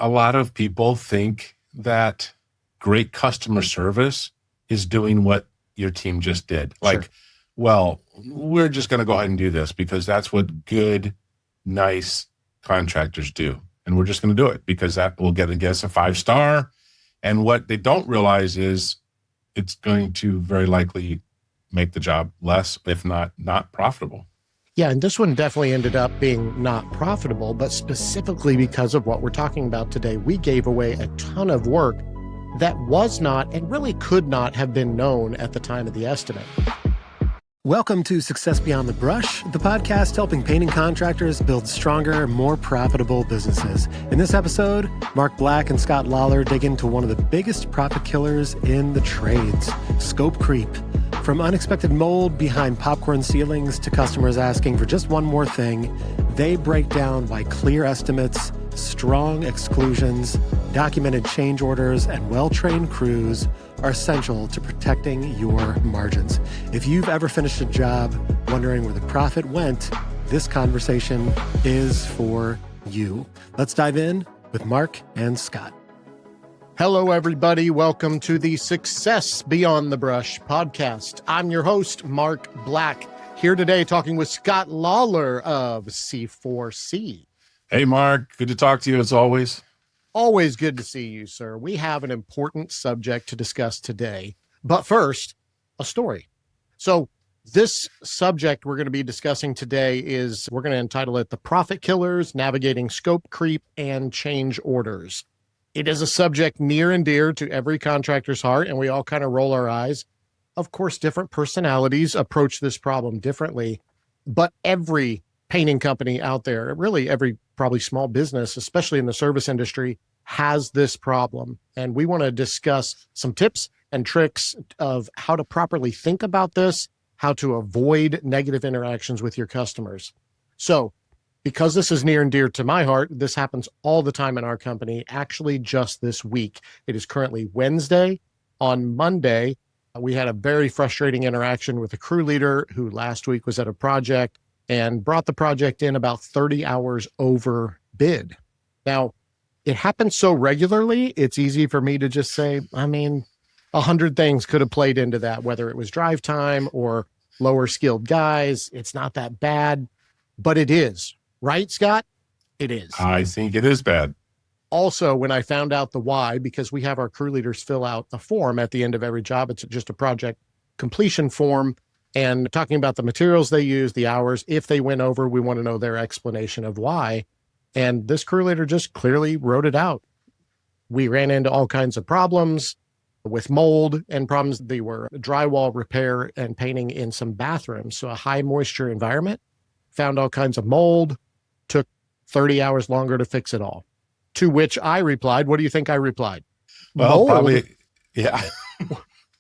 a lot of people think that great customer service is doing what your team just did. Like, Sure. well, we're just going to go ahead and do this because that's what good, nice contractors do. And we're just going to do it because that will get us a 5-star. And what they don't realize is it's going to very likely make the job less, if not profitable. Yeah, and this one definitely ended up being not profitable, but specifically because of what we're talking about today, we gave away a ton of work that was not and really could not have been known at the time of the estimate. Welcome to Success Beyond the Brush, the podcast helping painting contractors build stronger, more profitable businesses. In this episode, Mark Black and SCOTT LOLLAR dig into one of the biggest profit killers in the trades, scope creep. From unexpected mold behind popcorn ceilings to customers asking for just one more thing, they break down why clear estimates, strong exclusions, documented change orders, and well-trained crews are essential to protecting your margins. If you've ever finished a job wondering where the profit went, this conversation is for you. Let's dive in with Mark and Scott. Hello, everybody. Welcome to the Success Beyond the Brush podcast. I'm your host, Mark Black, here today talking with SCOTT LOLLAR of C4C. Hey, Mark. Good to talk to you as always. Always good to see you, sir. We have an important subject to discuss today. But first, a story. So this subject we're going to be discussing today is, we're going to entitle it The Profit Killers, Navigating Scope Creep and Change Orders. It is a subject near and dear to every contractor's heart, and we all kind of roll our eyes. Of course, different personalities approach this problem differently, but every painting company out there, really every probably small business, especially in the service industry, has this problem. And we want to discuss some tips and tricks of how to properly think about this, how to avoid negative interactions with your customers. So, because this is near and dear to my heart, this happens all the time in our company, actually just this week. It is currently Wednesday. On Monday, we had a very frustrating interaction with a crew leader who last week was at a project and brought the project in about 30 hours over bid. Now, it happens so regularly, it's easy for me to just say, 100 things could have played into that, whether it was drive time or lower skilled guys. It's not that bad, but it is. Right, Scott? It is. I think it is bad. Also, when I found out the why, because we have our crew leaders fill out a form at the end of every job, it's just a project completion form, and talking about the materials they use, the hours, if they went over, we want to know their explanation of why. And this crew leader just clearly wrote it out. We ran into all kinds of problems with mold and problems. They were drywall repair and painting in some bathrooms. So a high moisture environment, found all kinds of mold, took 30 hours longer to fix it all. To which I replied, what do you think I replied? Well, mold? probably, yeah.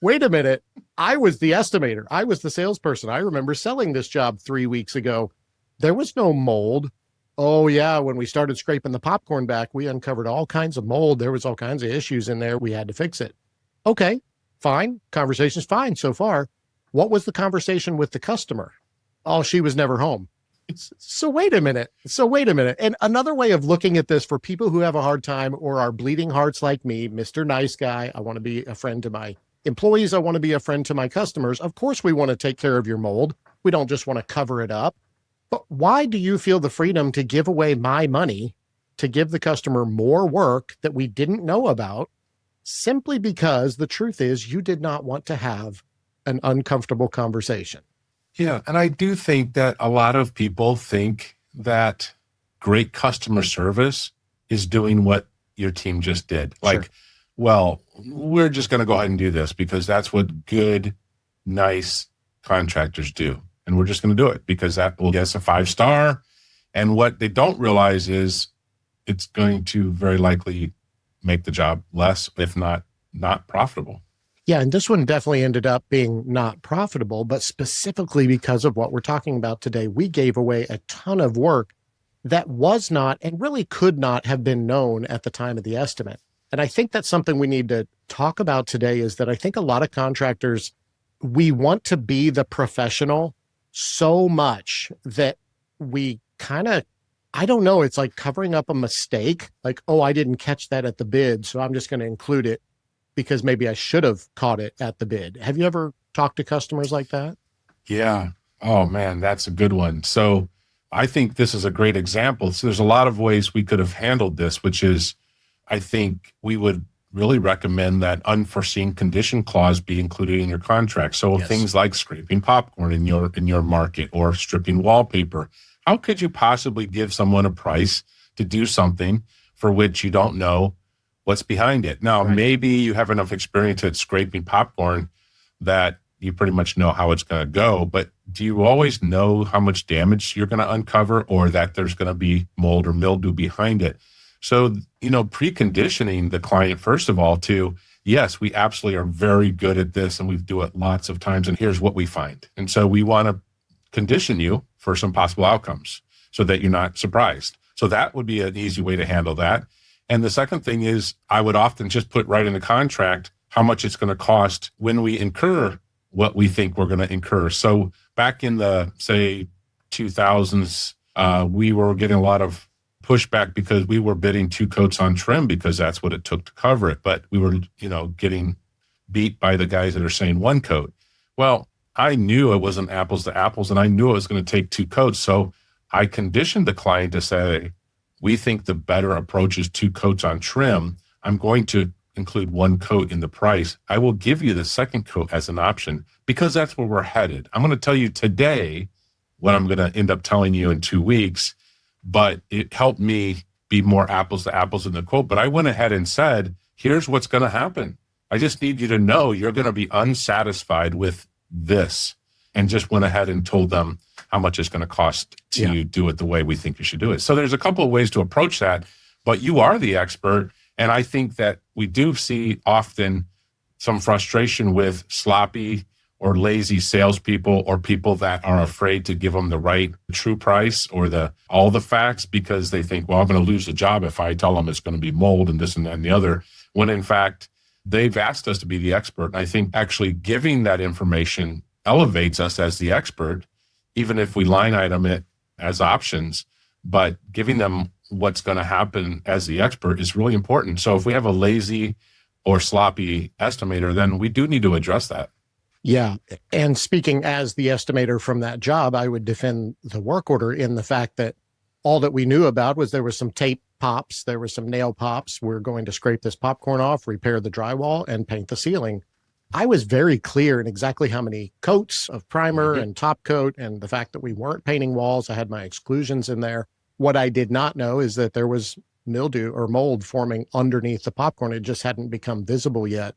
Wait a minute. I was the estimator. I was the salesperson. I remember selling this job 3 weeks ago. There was no mold. Oh yeah, when we started scraping the popcorn back, we uncovered all kinds of mold. There was all kinds of issues in there. We had to fix it. Okay, fine. Conversation's fine so far. What was the conversation with the customer? Oh, she was never home. So wait a minute. And another way of looking at this for people who have a hard time or are bleeding hearts like me, Mr. Nice Guy, I want to be a friend to my employees. I want to be a friend to my customers. Of course, we want to take care of your mold. We don't just want to cover it up. But why do you feel the freedom to give away my money to give the customer more work that we didn't know about, simply because the truth is you did not want to have an uncomfortable conversation? Yeah. And I do think that a lot of people think that great customer service is doing what your team just did. Like, Sure. Well, we're just going to go ahead and do this because that's what good, nice contractors do. And we're just going to do it because that will get us a 5-star. And what they don't realize is it's going to very likely make the job less, if not profitable. Yeah, and this one definitely ended up being not profitable, but specifically because of what we're talking about today, we gave away a ton of work that was not and really could not have been known at the time of the estimate. And I think that's something we need to talk about today, is that I think a lot of contractors, we want to be the professional so much that we kind of I don't know. It's like covering up a mistake. Like, oh, I didn't catch that at the bid, so I'm just going to include it because maybe I should have caught it at the bid. Have you ever talked to customers like that? Yeah. Oh man, that's a good one. So I think this is a great example. So there's a lot of ways we could have handled this, which is, I think we would really recommend that unforeseen condition clause be included in your contract. So Yes. things like scraping popcorn in your market or stripping wallpaper. How could you possibly give someone a price to do something for which you don't know what's behind it? Now, Right. maybe you have enough experience at scraping popcorn that you pretty much know how it's going to go, but do you always know how much damage you're going to uncover or that there's going to be mold or mildew behind it? So, preconditioning the client, first of all, to, yes, we absolutely are very good at this and we do it lots of times and here's what we find. And so we want to condition you for some possible outcomes so that you're not surprised. So that would be an easy way to handle that. And the second thing is I would often just put right in the contract how much it's going to cost when we incur what we think we're going to incur. So back in the, say, 2000s, we were getting a lot of pushback because we were bidding 2 coats on trim because that's what it took to cover it. But we were, getting beat by the guys that are saying 1 coat. Well, I knew it wasn't apples to apples and I knew it was going to take 2 coats. So I conditioned the client to say, we think the better approach is 2 coats on trim. I'm going to include 1 coat in the price. I will give you the 2nd coat as an option because that's where we're headed. I'm going to tell you today what I'm going to end up telling you in 2 weeks, but it helped me be more apples to apples in the quote. But I went ahead and said, here's what's going to happen. I just need you to know you're going to be unsatisfied with this, and just went ahead and told them how much it's going to cost to do it the way we think you should do it. So there's a couple of ways to approach that, but you are the expert. And I think that we do see often some frustration with sloppy or lazy salespeople or people that are afraid to give them the right true price or all the facts because they think, well, I'm going to lose the job if I tell them it's going to be mold and this and that and the other, when in fact, they've asked us to be the expert. And I think actually giving that information elevates us as the expert, even if we line item it as options, but giving them what's going to happen as the expert is really important. So if we have a lazy or sloppy estimator, then we do need to address that. Yeah. And speaking as the estimator from that job, I would defend the work order in the fact that all that we knew about was there was some tape pops, there were some nail pops. We're going to scrape this popcorn off, repair the drywall, and paint the ceiling. I was very clear in exactly how many coats of primer and top coat, and the fact that we weren't painting walls. I had my exclusions in there. What I did not know is that there was mildew or mold forming underneath the popcorn. It just hadn't become visible yet.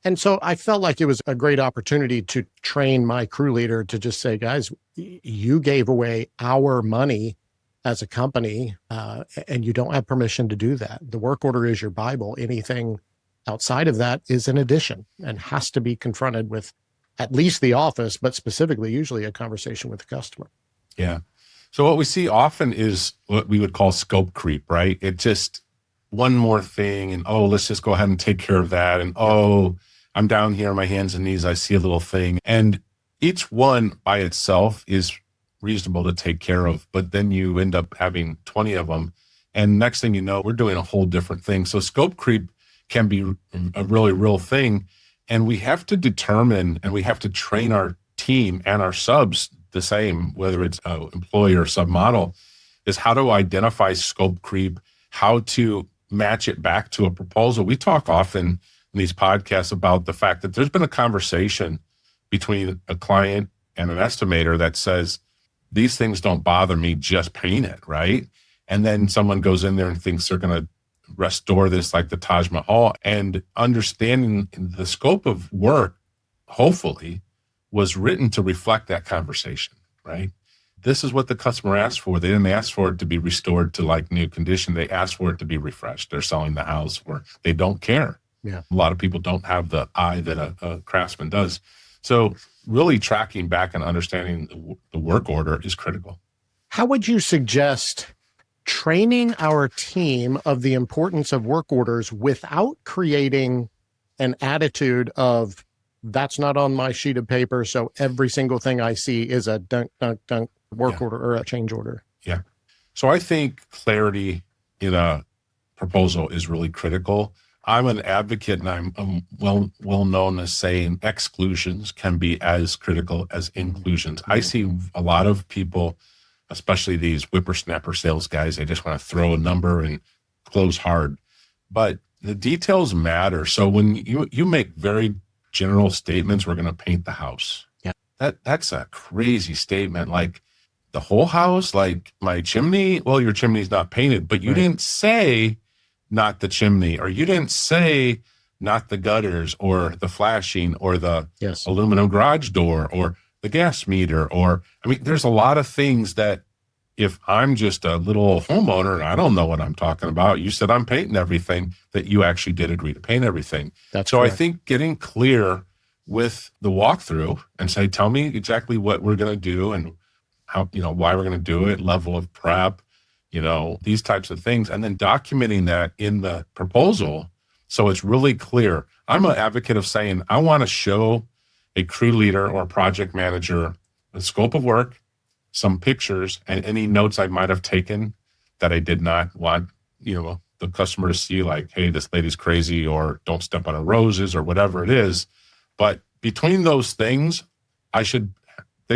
And so I felt like it was a great opportunity to train my crew leader to just say, guys, you gave away our money as a company, and you don't have permission to do that. The work order is your Bible. Anything outside of that is an addition and has to be confronted with at least the office, but specifically usually a conversation with the customer. Yeah. So what we see often is what we would call scope creep, right? It just one more thing and, oh, let's just go ahead and take care of that. And, oh, I'm down here on my hands and knees. I see a little thing. And each one by itself is reasonable to take care of, but then you end up having 20 of them. And next thing you know, we're doing a whole different thing. So scope creep can be a really real thing. And we have to determine and we have to train our team and our subs the same, whether it's an employee or submodel, is how to identify scope creep, how to match it back to a proposal. We talk often in these podcasts about the fact that there's been a conversation between a client and an estimator that says, these things don't bother me, just paint it, right? And then someone goes in there and thinks they're going to restore this like the Taj Mahal, and understanding the scope of work, hopefully, was written to reflect that conversation, right? This is what the customer asked for. They didn't ask for it to be restored to like new condition. They asked for it to be refreshed. They're selling the house where they don't care. Yeah. A lot of people don't have the eye that a craftsman does. So really tracking back and understanding the work order is critical. How would you suggest training our team of the importance of work orders without creating an attitude of, that's not on my sheet of paper, so every single thing I see is a dunk, dunk, dunk work order or a change order? Yeah. So I think clarity in a proposal is really critical. I'm an advocate, and I'm well known as saying exclusions can be as critical as inclusions. I see a lot of people, especially these whippersnapper sales guys, they just want to throw a number and close hard. But the details matter. So when you make very general statements, we're going to paint the house. Yeah. That's a crazy statement. Like the whole house, like my chimney, well, your chimney's not painted, but you didn't say not the chimney, or you didn't say not the gutters or the flashing or the aluminum garage door or the gas meter. Or, I mean, there's a lot of things that if I'm just a little homeowner and I don't know what I'm talking about, you said I'm painting everything, that you actually did agree to paint everything. That's so correct. I think getting clear with the walkthrough and say, tell me exactly what we're going to do and how, why we're going to do it, level of prep, these types of things, and then documenting that in the proposal so it's really clear. I'm an advocate of saying, I want to show a crew leader or project manager the scope of work, some pictures, and any notes I might have taken that I did not want, the customer to see, like, hey, this lady's crazy, or don't step on her roses, or whatever it is. But between those things, they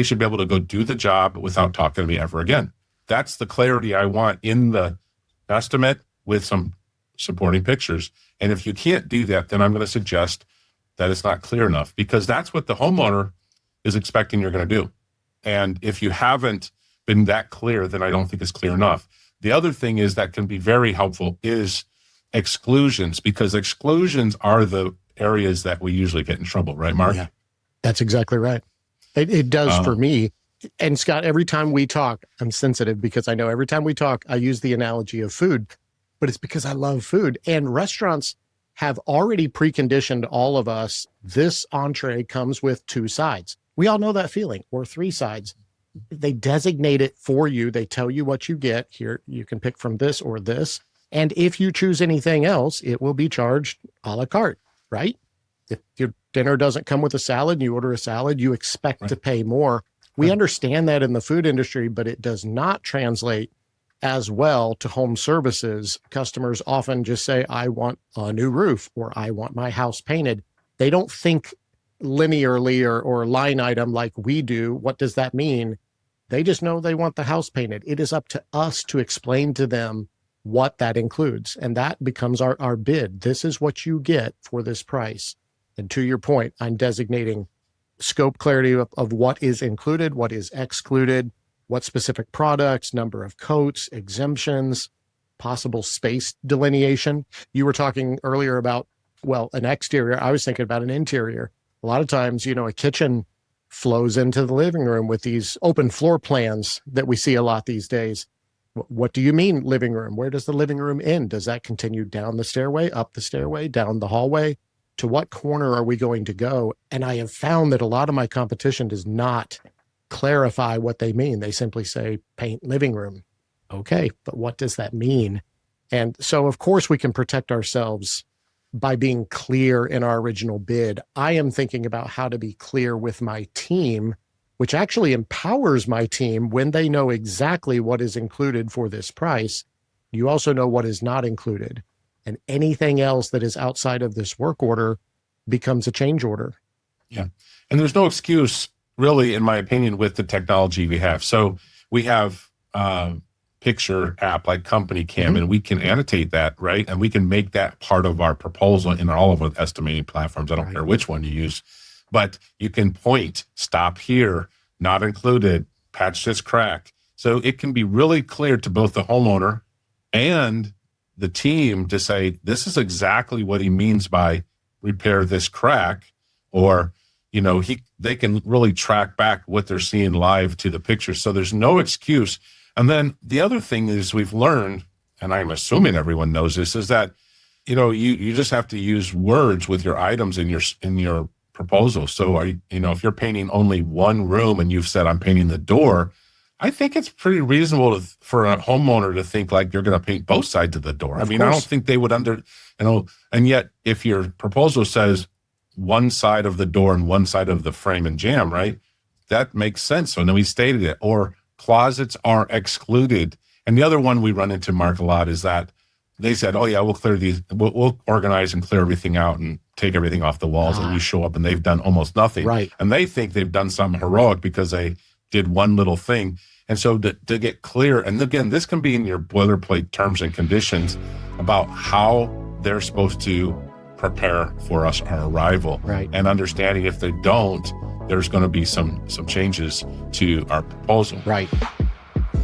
should be able to go do the job without talking to me ever again. That's the clarity I want in the estimate with some supporting pictures. And if you can't do that, then I'm going to suggest that it's not clear enough, because that's what the homeowner is expecting you're going to do. And if you haven't been that clear, then I don't think it's clear enough. The other thing is that can be very helpful is exclusions, because exclusions are the areas that we usually get in trouble, right, Mark? Yeah, that's exactly right. It does for me. And Scott, every time we talk, I'm sensitive because I know every time we talk, I use the analogy of food, but it's because I love food. And restaurants have already preconditioned all of us. This entree comes with 2 sides. We all know that feeling, or 3 sides. They designate it for you. They tell you what you get. Here, you can pick from this or this. And if you choose anything else, it will be charged a la carte, right? If your dinner doesn't come with a salad and you order a salad, you expect to pay more. We understand that in the food industry, but it does not translate as well to home services. Customers often just say, I want a new roof, or I want my house painted. They don't think linearly or line item like we do. What does that mean? They just know they want the house painted. It is up to us to explain to them what that includes. And that becomes our bid. This is what you get for this price. And to your point, I'm designating scope clarity of what is included, what is excluded, what specific products, number of coats, exemptions, possible space delineation. You were talking earlier about, an exterior. I was thinking about an interior. A lot of times, a kitchen flows into the living room with these open floor plans that we see a lot these days. What do you mean living room? Where does the living room end? Does that continue down the stairway, up the stairway, down the hallway? To what corner are we going to go? And I have found that a lot of my competition does not clarify what they mean. They simply say paint living room. Okay, but what does that mean? And so, of course, we can protect ourselves by being clear in our original bid. I am thinking about how to be clear with my team, which actually empowers my team when they know exactly what is included for this price. You also know what is not included. And anything else that is outside of this work order becomes a change order. Yeah. And there's no excuse, really, in my opinion, with the technology we have. So we have a picture app like Company Cam, and we can annotate that, right? And we can make that part of our proposal in all of our estimating platforms. I don't care which one you use, but you can point, stop here, not included, patch this crack. So it can be really clear to both the homeowner and the team to say, this is exactly what he means by repair this crack, or, they can really track back what they're seeing live to the picture. So there's no excuse. And then the other thing is we've learned, and I'm assuming everyone knows this, is that, you just have to use words with your items in your proposal. So if you're painting only one room and you've said, I'm painting the door, I think it's pretty reasonable for a homeowner to think like you're going to paint both sides of the door. I don't think they would and yet if your proposal says one side of the door and one side of the frame and jamb, right? That makes sense. So then we stated it. Or closets are excluded. And the other one we run into, Mark, a lot is that they said, oh yeah, we'll clear these, we'll organize and clear everything out and take everything off the walls. And you show up and they've done almost nothing. Right. And they think they've done something heroic because they did one little thing. And so to get clear, and again, this can be in your boilerplate terms and conditions about how they're supposed to prepare for us, our arrival. Right. And understanding if they don't, there's going to be some changes to our proposal. Right.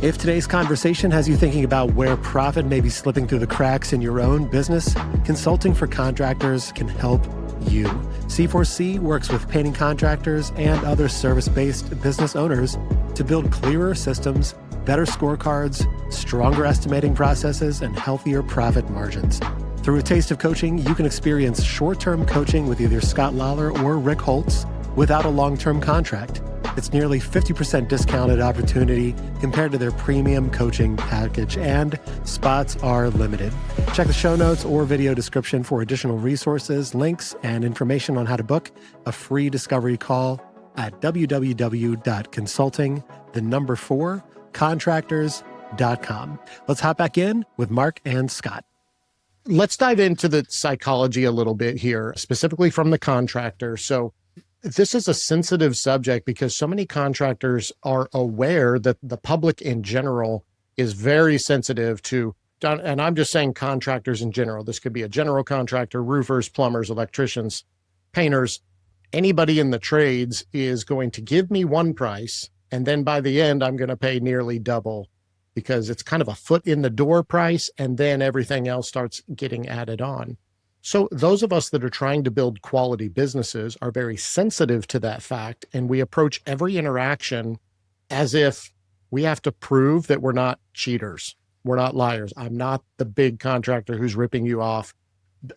If today's conversation has you thinking about where profit may be slipping through the cracks in your own business, consulting for contractors can help you. C4C works with painting contractors and other service-based business owners to build clearer systems, better scorecards, stronger estimating processes, and healthier profit margins. Through a taste of coaching, you can experience short-term coaching with either SCOTT LOLLAR or RICK HOLTZ without a long-term contract. It's nearly 50% discounted opportunity compared to their premium coaching package, and spots are limited. Check the show notes or video description for additional resources, links, and information on how to book a free discovery call at www.consulting4contractors.com. Let's hop back in with Mark and Scott. Let's dive into the psychology a little bit here, specifically from the contractor. So this is a sensitive subject because so many contractors are aware that the public in general is very sensitive to, and I'm just saying contractors in general. This could be a general contractor, roofers, plumbers, electricians, painters. Anybody in the trades is going to give me one price, and then by the end, I'm going to pay nearly double because it's kind of a foot in the door price, and then everything else starts getting added on. So those of us that are trying to build quality businesses are very sensitive to that fact, and we approach every interaction as if we have to prove that we're not cheaters. We're not liars. I'm not the big contractor who's ripping you off.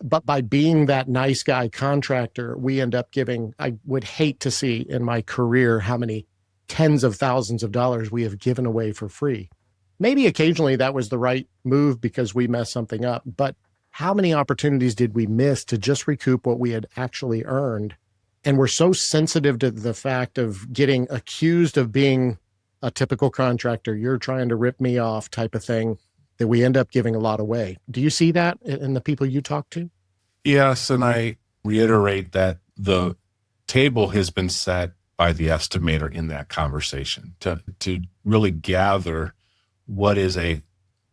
But by being that nice guy contractor, we end up giving, I would hate to see in my career how many tens of thousands of dollars we have given away for free. Maybe occasionally that was the right move because we messed something up, but how many opportunities did we miss to just recoup what we had actually earned? And we're so sensitive to the fact of getting accused of being a typical contractor, you're trying to rip me off type of thing, that we end up giving a lot away. Do you see that in the people you talk to? Yes, and I reiterate that the table has been set by the estimator in that conversation to really gather what is a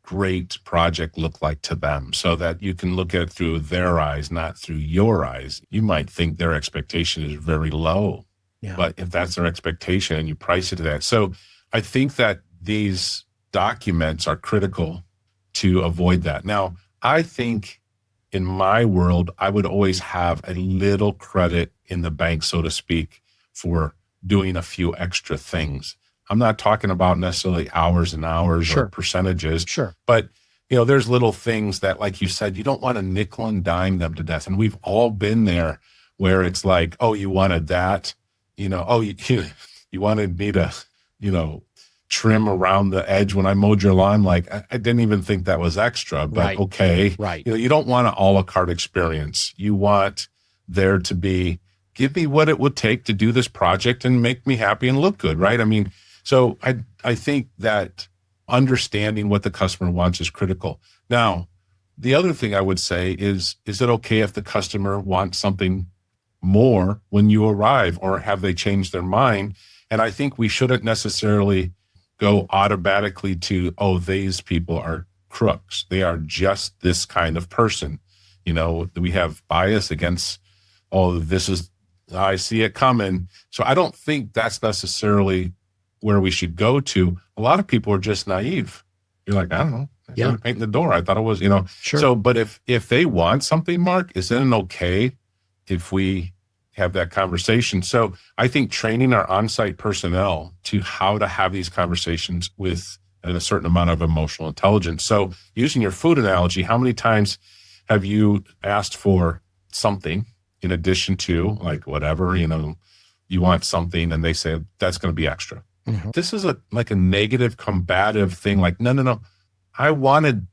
great project look like to them so that you can look at it through their eyes, not through your eyes. You might think their expectation is very low, but if that's their expectation and you price it to that. So I think that these documents are critical to avoid that. Now, I think in my world, I would always have a little credit in the bank, so to speak, for doing a few extra things. I'm not talking about necessarily hours and hours or percentages, but there's little things that, like you said, you don't want to nickel and dime them to death. And we've all been there where it's like, oh, you wanted that, you wanted me to, trim around the edge when I mowed your lawn. Like I didn't even think that was extra, but okay. Right. You don't want an a la carte experience. You want there to be, give me what it would take to do this project and make me happy and look good. Right. I mean, so I think that understanding what the customer wants is critical. Now, the other thing I would say is it okay if the customer wants something more when you arrive, or have they changed their mind? And I think we shouldn't necessarily go automatically to, oh, these people are crooks. They are just this kind of person. We have bias against, oh, I see it coming. So I don't think that's necessarily where we should go to. A lot of people are just naive. You're like, I don't know. I'm painting the door. I thought it was, Sure. So, but if they want something, Mark, isn't it okay if we have that conversation? So I think training our on-site personnel to how to have these conversations with a certain amount of emotional intelligence. So using your food analogy, how many times have you asked for something in addition to, like, whatever, you want something and they say, that's going to be extra. Mm-hmm. This is a negative combative thing. Like, no. I wanted,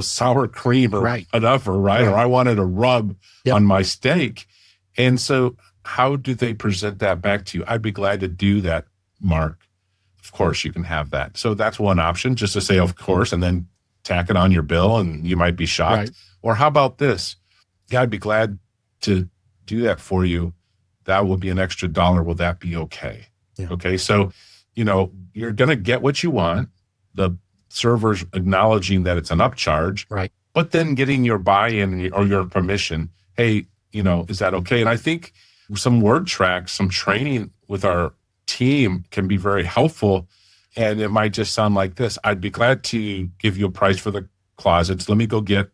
sour cream or whatever, right? Or I wanted a rub on my steak. And so how do they present that back to you? I'd be glad to do that, Mark. of course you can have that. So that's one option, just to say, of course, and then tack it on your bill and you might be shocked. Right. Or how about this? Yeah, I'd be glad to do that for you. That will be an extra $1. Will that be okay? Yeah. Okay. So, you're going to get what you want. The server's acknowledging that it's an upcharge, Right. but then getting your buy-in or your permission. Hey, is that okay? And I think some word tracks, some training with our team can be very helpful. And it might just sound like this. I'd be glad to give you a price for the closets. Let me go get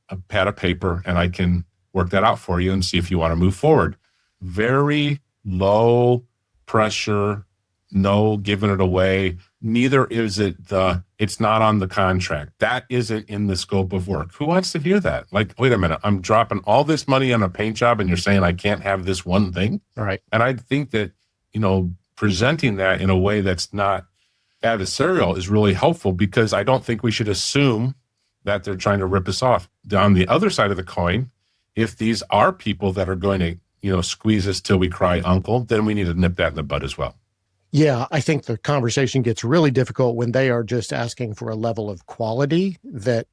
a pad of paper and I can work that out for you and see if you want to move forward. Very low pressure, no giving it away. Neither is it's not on the contract. That isn't in the scope of work. Who wants to hear that? Like, wait a minute, I'm dropping all this money on a paint job and you're saying I can't have this one thing? All right. And I think that, presenting that in a way that's not adversarial is really helpful, because I don't think we should assume that they're trying to rip us off. On the other side of the coin, if these are people that are going to, squeeze us till we cry uncle, then we need to nip that in the bud as well. Yeah, I think the conversation gets really difficult when they are just asking for a level of quality that,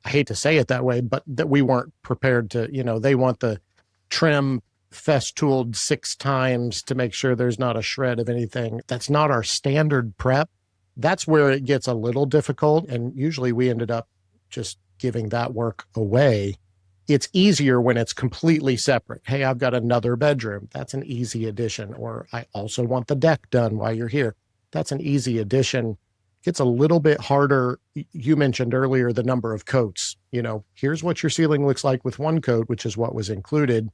I hate to say it that way, but that we weren't prepared to, they want the trim festooled 6 times to make sure there's not a shred of anything. That's not our standard prep. That's where it gets a little difficult. And usually we ended up just giving that work away. It's easier when it's completely separate. Hey, I've got another bedroom. That's an easy addition. Or I also want the deck done while you're here. That's an easy addition. It's a little bit harder. You mentioned earlier the number of coats. Here's what your ceiling looks like with one coat, which is what was included.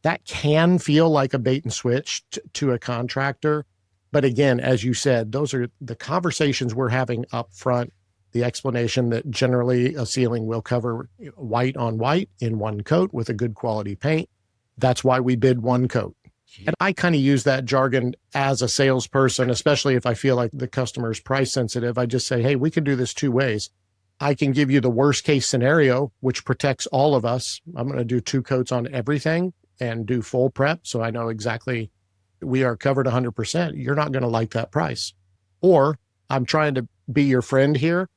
That can feel like a bait and switch to a contractor. But again, as you said, those are the conversations we're having up front. The explanation that generally a ceiling will cover white on white in one coat with a good quality paint. That's why we bid one coat. And I kind of use that jargon as a salesperson, especially if I feel like the customer's price sensitive. I just say, hey, we can do this 2 ways. I can give you the worst case scenario, which protects all of us. I'm going to do 2 coats on everything and do full prep. So I know exactly we are covered 100%. You're not going to like that price. Or I'm trying to be your friend here.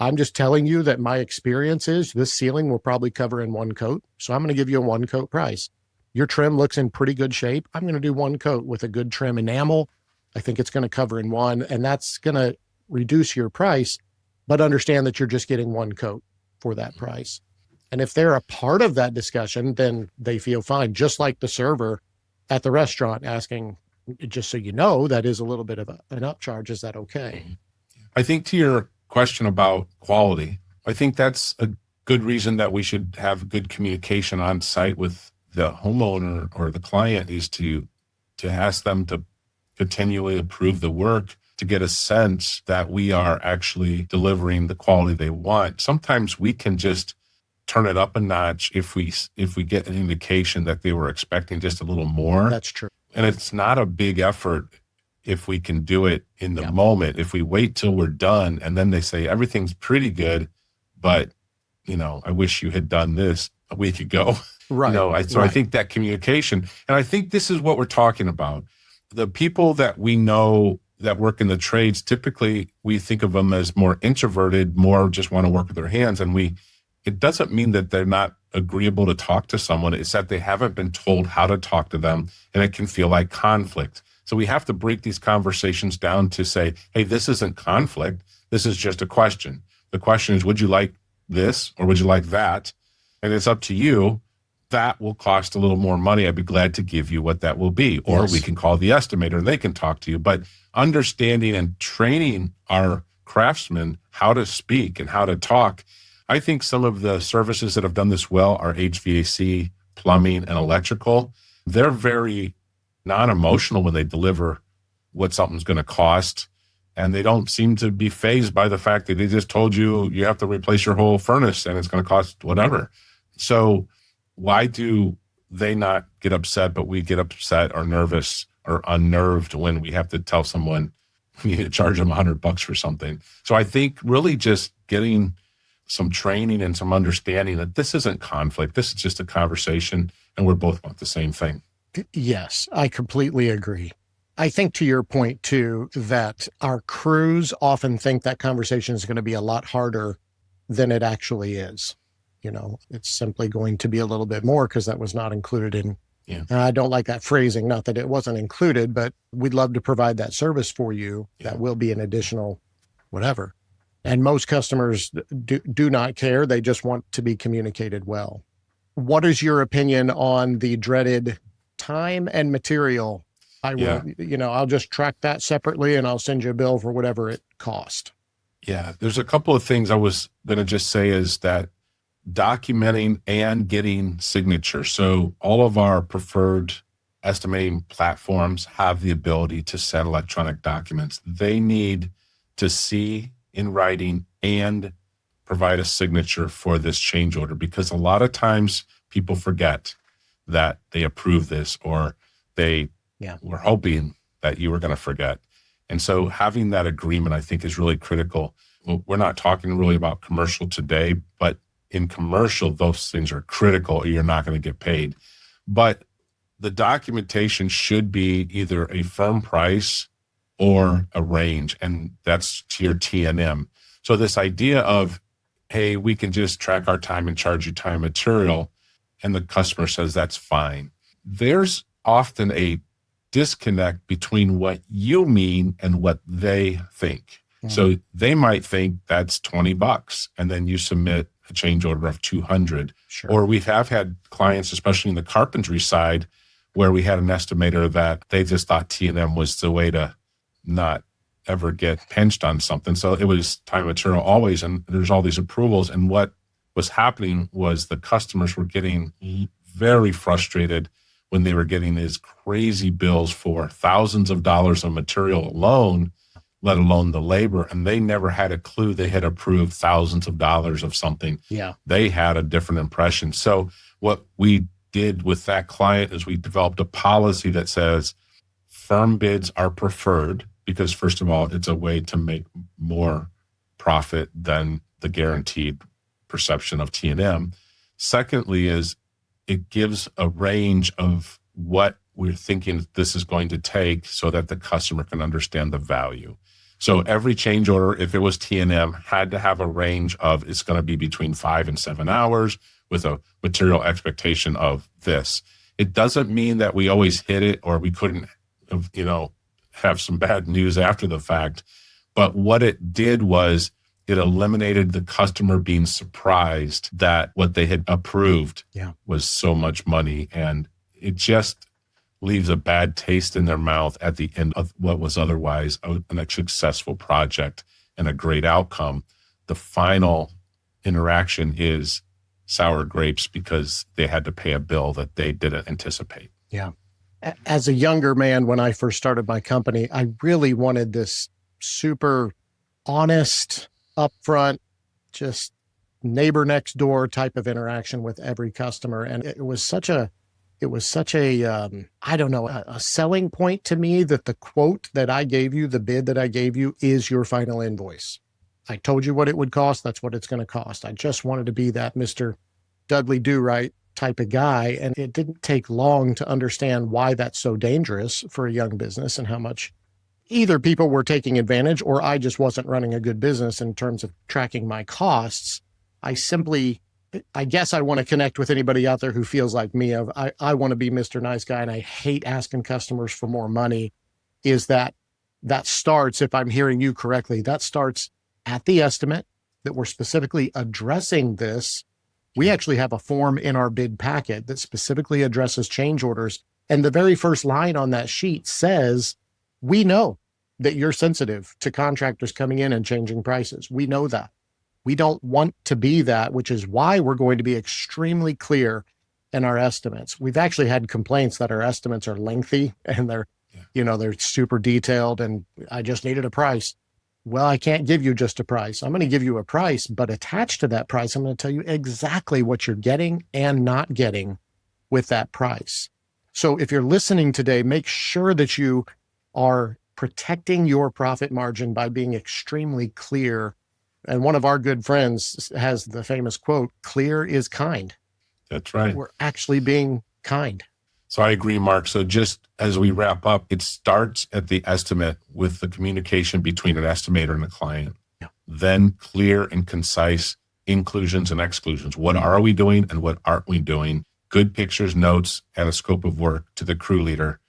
I'm just telling you that my experience is this ceiling will probably cover in one coat. So I'm going to give you a 1 coat price. Your trim looks in pretty good shape. I'm going to do 1 coat with a good trim enamel. I think it's going to cover in one, and that's going to reduce your price, but understand that you're just getting 1 coat for that price. And if they're a part of that discussion, then they feel fine. Just like the server at the restaurant asking, just so you know, that is a little bit of an upcharge. Is that okay? I think to your question about quality, I think that's a good reason that we should have good communication on site with the homeowner or the client, is to ask them to continually approve the work, to get a sense that we are actually delivering the quality they want. Sometimes we can just turn it up a notch if we get an indication that they were expecting just a little more. That's true. And it's not a big effort if we can do it in the moment. If we wait till we're done and then they say everything's pretty good, but I wish you had done this a week ago. Right. I think that communication, and I think this is what we're talking about. The people that we know that work in the trades, typically we think of them as more introverted, more just want to work with their hands. And it doesn't mean that they're not agreeable to talk to someone. It's that they haven't been told how to talk to them, and it can feel like conflict. So we have to break these conversations down to say, hey, this isn't conflict. This is just a question. The question is, would you like this or would you like that? And it's up to you. That will cost a little more money. I'd be glad to give you what that will be. Or we can call the estimator and they can talk to you. But understanding and training our craftsmen how to speak and how to talk. I think some of the services that have done this well are HVAC, plumbing, and electrical. They're very non-emotional when they deliver what something's going to cost. And they don't seem to be fazed by the fact that they just told you you have to replace your whole furnace and it's going to cost whatever. So why do they not get upset, but we get upset or nervous or unnerved when we have to tell someone we need to charge them $100 for something? So I think really just getting some training and some understanding that this isn't conflict. This is just a conversation and we're both want the same thing. Yes, I completely agree. I think to your point too, that our crews often think that conversation is going to be a lot harder than it actually is. It's simply going to be a little bit more because that was not included in. Yeah. And I don't like that phrasing, not that it wasn't included, but we'd love to provide that service for you. Yeah. That will be an additional whatever. And most customers do not care. They just want to be communicated well. What is your opinion on the dreaded time and material? I will, I'll just track that separately and I'll send you a bill for whatever it cost. Yeah. There's a couple of things I was going to just say is that documenting and getting signatures. So all of our preferred estimating platforms have the ability to send electronic documents. They need to see in writing and provide a signature for this change order, because a lot of times people forget that they approve this, or they were hoping that you were going to forget. And so having that agreement, I think, is really critical. Well, we're not talking really about commercial today, but in commercial, those things are critical, or you're not going to get paid. But the documentation should be either a firm price or a range, and that's to your T&M. So this idea of, hey, we can just track our time and charge you time and material, and the customer says that's fine. There's often a disconnect between what you mean and what they think. Mm-hmm. So they might think that's $20, and then you submit a change order of $200. Sure. Or we have had clients, especially in the carpentry side, where we had an estimator that they just thought T&M was the way to not ever get pinched on something. So it was time and material always, and there's all these approvals. And what was happening was the customers were getting very frustrated when they were getting these crazy bills for thousands of dollars of material alone, let alone the labor. And they never had a clue they had approved thousands of dollars of something. Yeah. They had a different impression. So what we did with that client is we developed a policy that says firm bids are preferred, because first of all, it's a way to make more profit than the guaranteed perception of T&M. Secondly is it gives a range of what we're thinking this is going to take so that the customer can understand the value. So every change order, if it was T&M, had to have a range of it's going to be between 5 and 7 hours with a material expectation of this. It doesn't mean that we always hit it or we couldn't, have some bad news after the fact. But what it did was it eliminated the customer being surprised that what they had approved was so much money. And it just leaves a bad taste in their mouth at the end of what was otherwise a successful project and a great outcome. The final interaction is sour grapes because they had to pay a bill that they didn't anticipate. Yeah. As a younger man, when I first started my company, I really wanted this super honest, upfront, just neighbor next door type of interaction with every customer. And it was such a selling point to me that the quote that I gave you, the bid that I gave you, is your final invoice. I told you what it would cost. That's what it's going to cost. I just wanted to be that Mr. Dudley Do-Right type of guy. And it didn't take long to understand why that's so dangerous for a young business and how much either people were taking advantage or I just wasn't running a good business in terms of tracking my costs. I guess I want to connect with anybody out there who feels like me. I want to be Mr. Nice Guy and I hate asking customers for more money. Is that starts, if I'm hearing you correctly, that starts at the estimate that we're specifically addressing this. We actually have a form in our bid packet that specifically addresses change orders. And the very first line on that sheet says, we know that you're sensitive to contractors coming in and changing prices. We know that. We don't want to be that, which is why we're going to be extremely clear in our estimates. We've actually had complaints that our estimates are lengthy and they're super detailed and I just needed a price. Well, I can't give you just a price. I'm going to give you a price, but attached to that price, I'm going to tell you exactly what you're getting and not getting with that price. So if you're listening today, make sure that you are protecting your profit margin by being extremely clear. And one of our good friends has the famous quote, clear is kind. That's right. We're actually being kind. So I agree, Mark. So just as we wrap up, it starts at the estimate with the communication between an estimator and the client. Yeah. Then clear and concise inclusions and exclusions. What are we doing and what aren't we doing? Good pictures, notes, and a scope of work to the crew leader.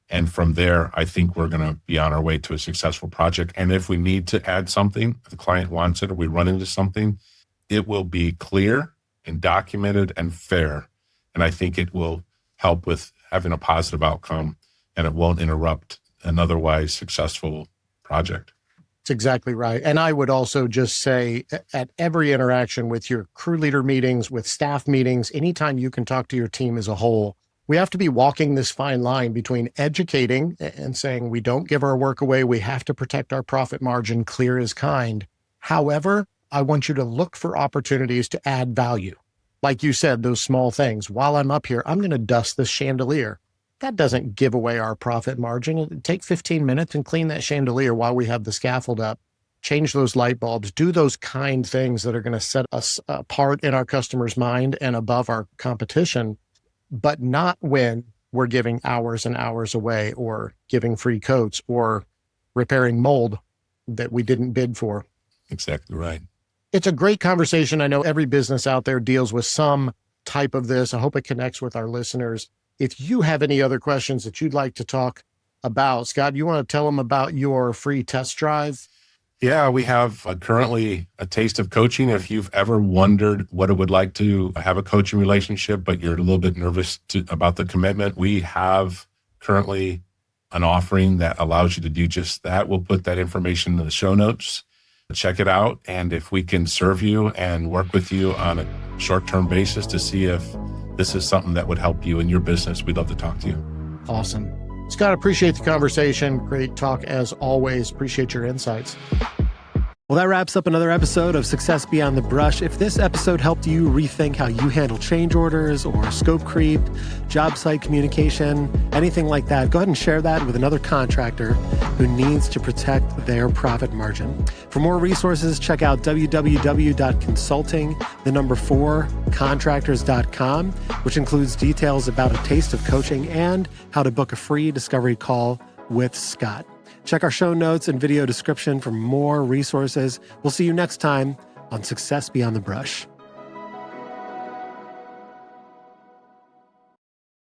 And from there, I think we're going to be on our way to a successful project. And if we need to add something, if the client wants it or we run into something, it will be clear and documented and fair. And I think it will help with having a positive outcome, and it won't interrupt an otherwise successful project. That's exactly right. And I would also just say at every interaction with your crew leader meetings, with staff meetings, anytime you can talk to your team as a whole, we have to be walking this fine line between educating and saying we don't give our work away. We have to protect our profit margin, clear as kind. However, I want you to look for opportunities to add value. Like you said, those small things. While I'm up here, I'm going to dust this chandelier. That doesn't give away our profit margin. Take 15 minutes and clean that chandelier while we have the scaffold up. Change those light bulbs. Do those kind things that are going to set us apart in our customer's mind and above our competition, but not when we're giving hours and hours away or giving free coats or repairing mold that we didn't bid for. Exactly right. It's a great conversation. I know every business out there deals with some type of this. I hope it connects with our listeners. If you have any other questions that you'd like to talk about, Scott, you want to tell them about your free test drive? Yeah, we have currently a taste of coaching. If you've ever wondered what it would like to have a coaching relationship, but you're a little bit nervous about the commitment, we have currently an offering that allows you to do just that. We'll put that information in the show notes. Check it out. And if we can serve you and work with you on a short-term basis to see if this is something that would help you in your business, we'd love to talk to you. Awesome. Scott, appreciate the conversation. Great talk as always. Appreciate your insights. Well, that wraps up another episode of Success Beyond the Brush. If this episode helped you rethink how you handle change orders or scope creep, job site communication, anything like that, go ahead and share that with another contractor who needs to protect their profit margin. For more resources, check out www.consulting4contractors.com, which includes details about a taste of coaching and how to book a free discovery call with Scott. Check our show notes and video description for more resources. We'll see you next time on Success Beyond the Brush.